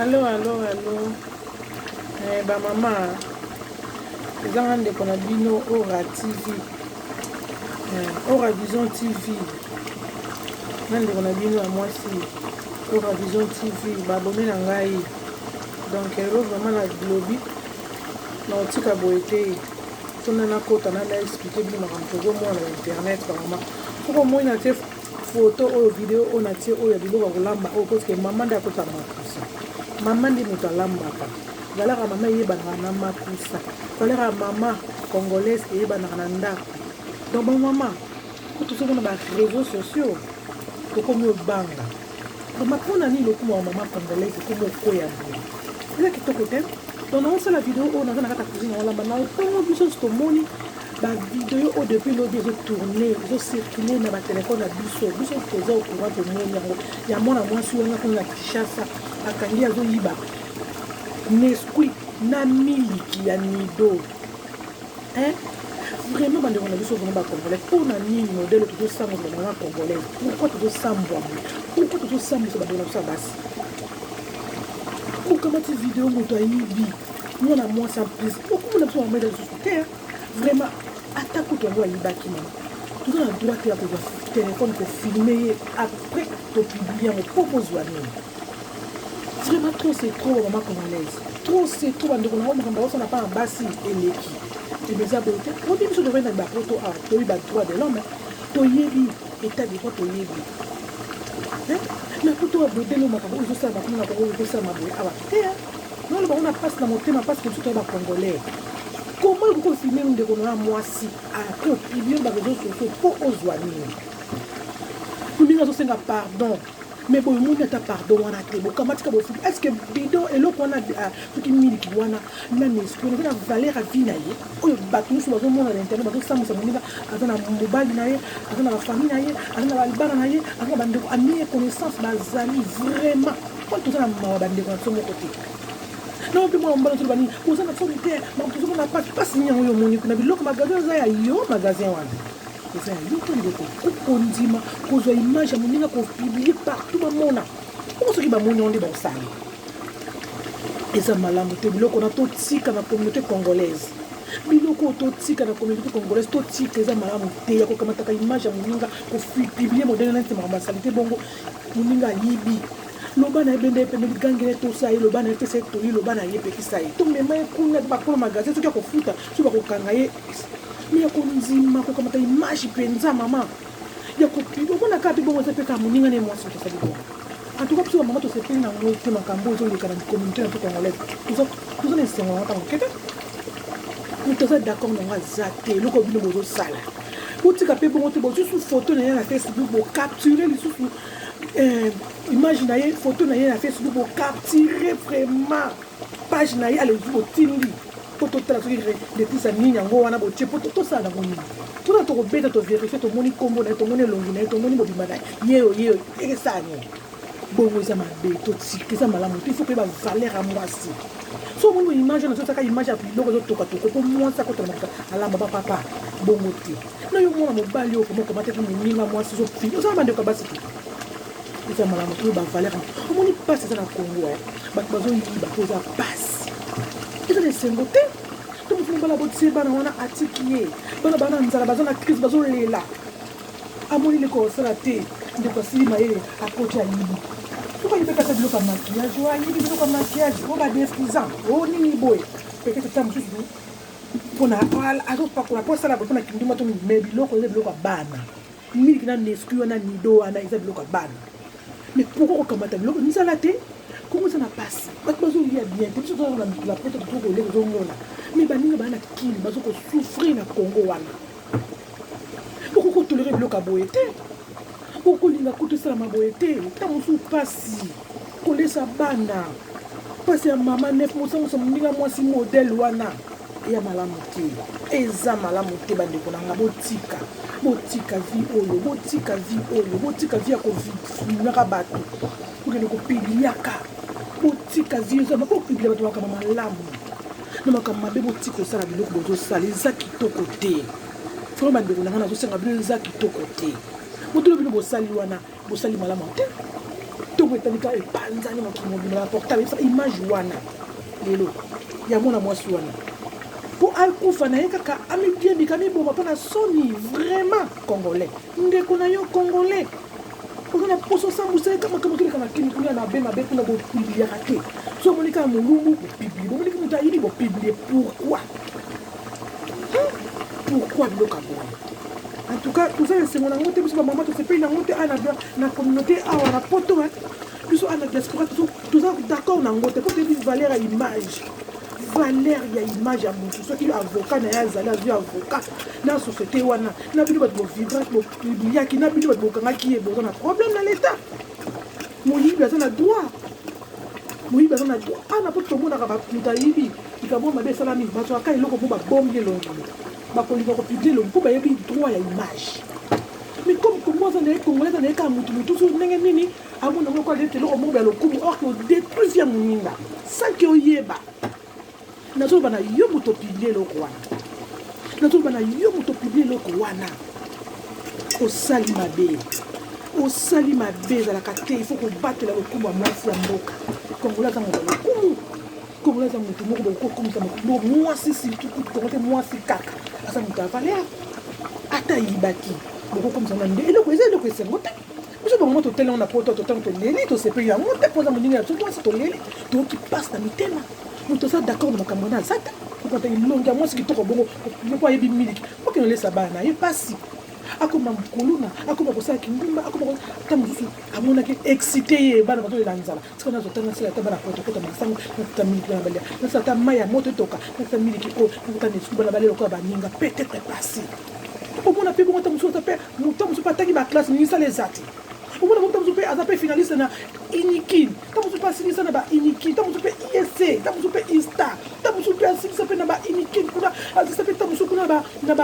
Allô, allô, allô. Ba maman, ezanga ndeko na bino Ora TV. Ora Vision TV. Ndeko na bino ya mwasi. Ora Vision TV. Babone na ngai. Donc, ero vraiment na globi. Na otika boete. Tona na kota na expliquer bino makambo mo na internet ba maman. Poko moi na te photo ou vidéo on a tiré ou ya biloko kolamba o parce que maman nda kota makusa. Maman ndi mutu alambaka. Valera maman yebana na makusa. Valera maman congolaise yebana na ndako. Donc bon maman, quand tu sais qu'on a des réseaux sociaux, tu comme au banga. Donc ma ni le coup maman congolaise comme au koya. Là qui te côté. Donc on sait la vidéo on a ta cousine on l'a maintenant comment vous chose comme moni. La vidéo au depuis l'audio ils ont tourné, ils ont circulé dans ma téléphone à biso posé au courant de moi il y a mon moi sur on a qu'on a Kinshasa akangi azo yiba Nesquik na miliki ya nido vraiment bande on a biso vraiment ba congolais pour na nini modèle tout ça mo na congolais pourquoi tout ça pourquoi tout ça mo ba na ça basi pourquoi ma vidéo moto yibi moi na moi sans prise pourquoi on a besoin de mettre sur terre vraiment attaque toi wa yibaki mama tout ça droit ya ko téléphone pour filmer après to publier on propose wa nini vraiment trop c'est trop maman congolaise trop c'est trop bande on a pas en basi eleki et mes abonnés on dit que devrait na photo a to yi ba droit de l'homme to yebi état de droit to yebi na photo a bodé no makambo zo sa ba kuna ko zo sa maboy aba non on a passe na motema parce que tout ba congolais. Comment vous filmez un décor à moi si après au public dans les réseaux sociaux pour ozoigner. Vous dites que c'est un pardon. Mais bon, vous n'êtes pas pardon on a été. Comment est-ce que bidon et l'autre on a tout qui miliki wana même est-ce que la valeur à vie naie. Oh bateau sur le monde à l'intérieur bateau ça ça monina azana mobile naie azana la famille naie azana la albana naie azana bande amis connaissance bazali vraiment quand tout ça na bande de son côté. Non, puis moi, on va dire, vous avez solitaire, on n'a pas signé au Monique, on a vu l'autre magasin, il y a un magasin. Il y a un condiment, qu'on a image, on a publié partout dans le monde. Comment est-ce qu'il va monter dans le salon? Et ça m'a l'amour, on a tout tic dans la communauté congolaise. Biloko tout tic dans la communauté congolaise, tout tic, ça m'a l'amour, il y a comme ta image, on a publié mon dernier instant, ma salité, bongo, on a yibi. Loba na bende pe ndi gangere to sai loba na tese to yi loba na ye pe kisai to me mai kuna ba ko magasin to ko futa to ba ko kangaye mi ya ko nzima ko kamata image penza mama ya ko pibo bona ka pibo mo se pe ka muninga ne mo so to sabi ko en tout cas so mama to se pe na mo to makambo zo le kana communauté to congolais tout ne se mo ta ko kete ni to sa d'accord na zate loko bino mo zo sala utika pe bon to bo sous photo na ya Facebook bo capturer les sous imaginez photo na ya Facebook pour capturer vraiment page na ya les jours tindi photo traduire depuis ça ni yango wana botie photo to ça na moni tout na to ko beta to vérifier to moni combo na to moni longi na to moni mobimba na yeo et ça ni bongo ça ma be to tiki ça malamu il faut que ba valeur à moi si so mon image na ça ka image a plus loko to ka to ko moi ça ko to na ala baba papa bongo ti na yo mona mobali yo ko mo ko mate ko ninga moi si so fi ça ba de ko basi ça m'a montré ba valeur on n'y passe ça na Congo ba bazo yi ba poza passe et ça les sengoté to mo bala botse bana wana atikié bana nzala bazo na crise bazo lela amoni le ko sala te de ko si maye a côté ya yibi pourquoi il peut pas faire le maquillage ou yibi le maquillage on va défrisant on ni boy peut-être ça monsieur pona azo pa ko la posa la pona kinduma to mais biloko le biloko bana miliki na nesku na nido ana isa biloko bana. Mais pourquoi on commence à dire que nous allons comment ça n'a passé? Parce que nous avons bien, parce que nous avons la porte de tout le monde. Mais nous avons qui nous avons souffrir dans le Congo. Pourquoi on tolère le caboété? Pourquoi on a coûté ça la maboété? Tant on passe, on laisse sa bana. Parce que maman 9 mois, on s'est mis à moi si modèle wana. Et à malamuté. Et ça malamuté bande qu'on a botika. Botika vie oyo, botika vie à Covid, na rabato. Pour que nous publiaka. Botika vie ça, ma ko publier bato kama malamu. Na makama be botika ça la biloko bozo sala za kitoko te. Foro bande qu'on a zo senga bilo za kitoko te. Moto lo bilo bosali wana, bosali malamu te. To biloko etandika epanzani mokili mobimba portable ebisaka image wana lelo ya mwana mwasi wana po akufa na ye kaka amibiebika miboma mpona soni vraiment congolais ndeko na yo congolais ozana poso sambuseka makambo keleka na kini kulia na mabe kuna bopubliaka te so monika molumbu bopiblie bomoniki moto ayibi bopiblie pourquoi biloko aboye en tout cas toza esengo nango te biso bamama tosepeli nango te na communauté awa na poto biso ana diaspora toza d'accord nango te po toyebi valeur ya image ya image ya motu soki avocat na ye azali azwi avocat na société wana na bino bato bovibraki na bino bato bokangaki ye boza na problème na l'état moyibi aza na droit ana po tomonaka moto ayibi likambo mabe esalami bazwaka eloko mo babombi elongi bakolinga kopiblie elongi mpo bayebi droit ya image mais comme kongo aza na ye congolais aza na ye kaka mutu so ndenge nini amona ngo kwalete eloko mo ya lokumu or ke odétruise ya moninga sanke oyeba nazoloba na yo moto opiblie eloko wana osali mabe ezalaka te il faut kobatela lokumu ya mwasi ya mboka kongola aza moto lokumu kongola aza moto moko bokokomisa moto mwasi surtout kongo te mwasi kaka aza moto avaleur ata yibaki bokokomisa na nde eloko eza eloko esengo te biso bango totelango na poto totango toleli tosepeli yango te mpoza moninga ya biso mwasi toleli toyoki mpasi na mitema moto aza d'accord na makambo wana aza te okota elongi ya mwasi kitoko bongo mpo ayebi miliki okende olesa bana na ye mpasi akoma mokoluna akoma kosala kindumba akoma ta mosusu amonaki excité ye bana bazolela nzala sika nazotanga sila ta bana potokota masango nakota miliki bana balia nasala ta mai ya moto etoka nakota miliki oyo nakota nesuku bana balia lokola baninga peut-être pasi omona mpe bongo ta mosusu ata mpe moto mosusu mpe atangi baklasse minisala eza te omona moto mosusu mpe aza mpe finaliste na inikine ta mosusu mpe asilisa na bainikine ta mosusu mpe IEC ta mosusu mpe istar ta mosusu mpe asilisa mpe na bainikine kuna asilisa mpe ta mosusu kuna na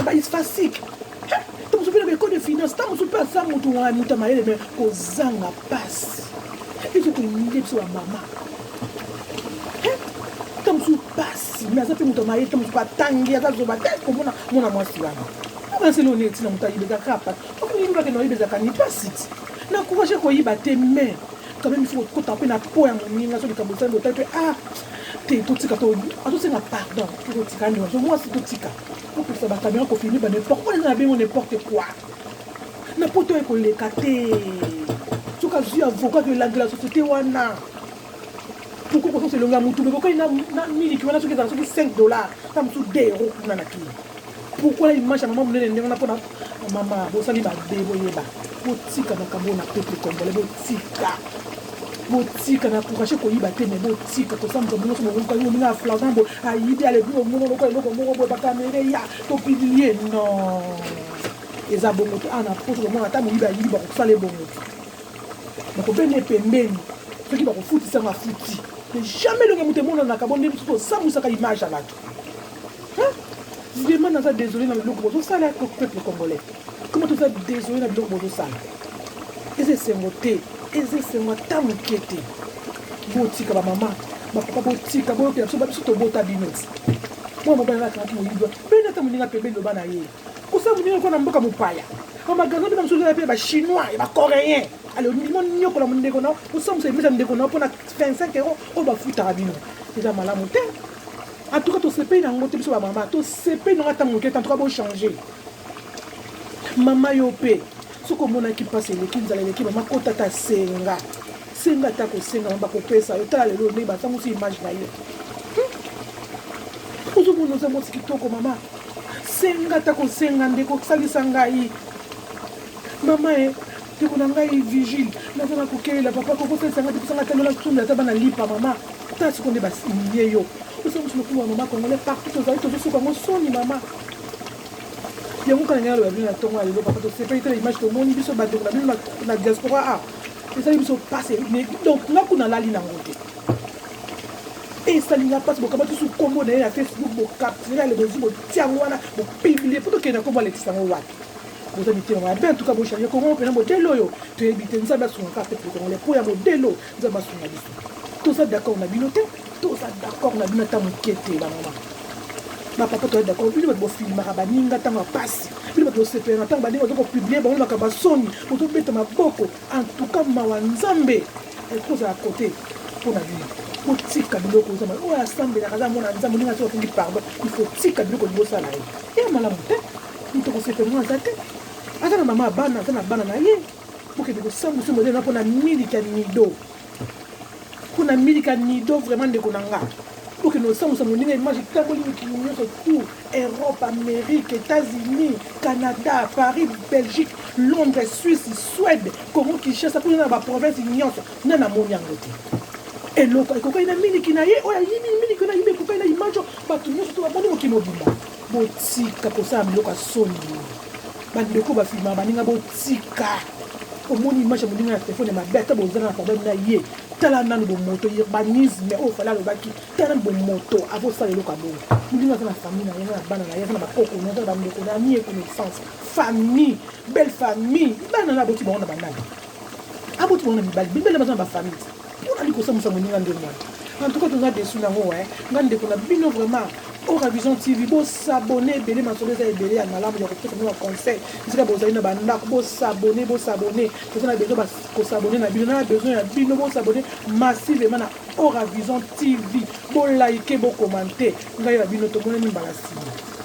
baisfasike ta mosusu mpe na baekole de finance ta mosusu mpe asa moto wana moto amayele me kozanga pasi ezo koyilie biso bamama ta mosusu pasi me aza mpe moto amayele ta mosusu mpe atangi azazoba te komona mona mwasi wana akaseli oni etina moto ayibezaka pasi okoyibaka na oyibezaka ni pasi ti na courage koyiba te me quand même il faut kota mpe na po ya moninga so likambo esali botali mpe te totika atosenga pardon totika ndenge so mwasi totika opesa bakamera kofilme ba n'importe eza na bengo n'importe quoi na poto oyo ekoleka te soki azwi avocat koelandela société wana pourkoi kososa elongo ya motu mekokai na miliki wana soki ezala soki $5 na mosu €2 kuna na kili pourkoi na image ya mama monene ndenge wana mpona mama bosali babe boyeba botika makambo na peuple congolais botika na courage koyiba te me botika kosambuka bongo somo bongo kango minga flagrant bo ayibi alebi bongo bongo eloko bongo bo bakamera ya to publier non eza bongo to ana poto bongo ata moyibi ayibi bakosala bongo bakobene pembeni soki bakofutisa nga futi mais jamais longe moto emonanaka bonde biso tosambwisaka image ya bato vraiment naza désolé na biloko bozosala peuple congolais comment toza désolé na biloko bozosala eza esengo te eza esengo ata moke te botika bamama bapapa botika boyokela biso babiso tobota bino mwana mobali nakangaki moyibwa bene ata moninga pembeni loba na ye kosala moninga kona mboka mopaya bamagazo bina mosusu ezala mpe bachinois ya bacoréen ale ondimo nyokola mondeko nao osambusa emesa ndeko nao mpona 25 € oyo bafutaka bino eza malamu te en tout cas tosepeli nango te biso bamama tosepeli nango ata moke te en tout cas bochange mama yo mpe soki omonaki mpasi eleki nzala eleki mama kota ata senga ata kosenga mama bakopesa yo tala lelo ndenge basangusi image na ye ozomona oza mwasi kitoko mama senga ata kosenga ndeko osalisa ngai mama ndeko na ngai vigile naza na kokelela papa kokosalisanga te kosanga talola tunda ata bana lipa mama ta siko nde basilie yo osangusi lokumu ya mama congolais partout tozali tozosuka yango soni mama yango kana ngana loba bino na ntongo ya lelo papa tosepeli te na image tomoni biso bandeko na bino na diaspora esali biso pase donc nga kuna lali nango te esalinga mpasi bokaba tusu kombo na ye na Facebook bokaptire alebozi botia yango wana bopiblie po tokende kombo alekisa yango wapi boza mitema mabe en tout cas bochange kongo mpena modele oyo toyebi te nzambe asungaka peuple congolais mpo ya modele oyo nzambe asunga biso toza d'accord na bino te toza d'accord na bino ata moke te bamama papa toi d'accord bino bato bofilmaka baninga ntango apasi bino bato bosepela na ntango baninga bazokopublie bango makamba soni bozobeta maboko en tout cas mawa nzambe ekozala kote mpona bino kotika biloko ozama oyo asambelaka aza mona nzambe ndenge asoki afungi pardon il faut tika biloko libosala ye ya malamu te moto kosepela aza te aza na mama ya bana aza na bana na ye bokende kosambusi modele mpona milika nido mpona milika nido vraiment ndeko na nga okende kosambusa moninga image etamboli mikili nyonso tout Europe, Amérique, États-Unis, Canada, Paris, Belgique, Londres, Suisse, Suède, Congo Kinshasa mpona na baprovince nyonso nde namoni yango te eloko ekokai na miliki na ye oyo ayibi miliki na yibi ekokai na image bato nyonso to bamoni mokili mobimba botika kosala biloko ya soni bandeko bafilmaka baninga botika omoni image ya moninga na telefone mabe ata bozanga na problème na ye tala nanu bomoto urbanisme oyo fala alobaki tala nanu bomoto avosala eloko ya bongo moninga aza na famille na ye na bana na ye aza na bakoko na aza na bandeko na mie connaissance famille belle famille bana na aboti bango na banani aboti bango na mibali bibele baza na bafamille mpona likosamusa moninga nde mwana en tout cas toza desu nango nga ndeko na bino vraiment Oravision TV bosabone ebele masolo eza ebele ya malamu ya kopesa bino baconseil esika bozali na bandako bosabone toza na besoin kosabone na bino na besoin ya bino bosabone massivement na Oravision TV bolike bokomante ngai na bino tomonani mbala nsima